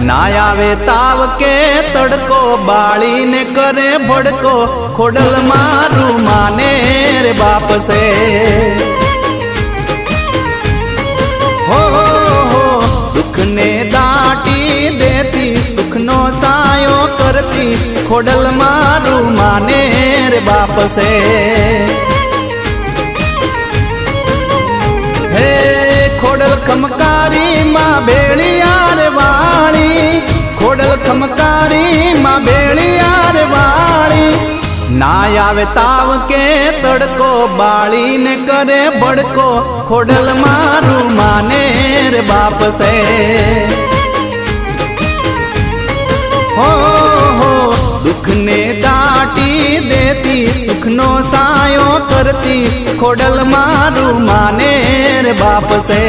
ना आवे ताव के तड़को बाली ने करे भड़को खोडल मारू माने रे बाप से हो दुख ने दाटी देती सुख नो सायो करती खोडल मारू माने रे बाप से हे खोडल खमकारी माँ भेड़ियार वाली खोडल खमकारी माँ भेड़ियार वाली ना आवे ताव के तड़को बाली ने करे भड़को खोडल मारू माने रे बाप से हो दुख ने दाटी देती सुख नो सायो करती खोडल मारू माने रे बाप से।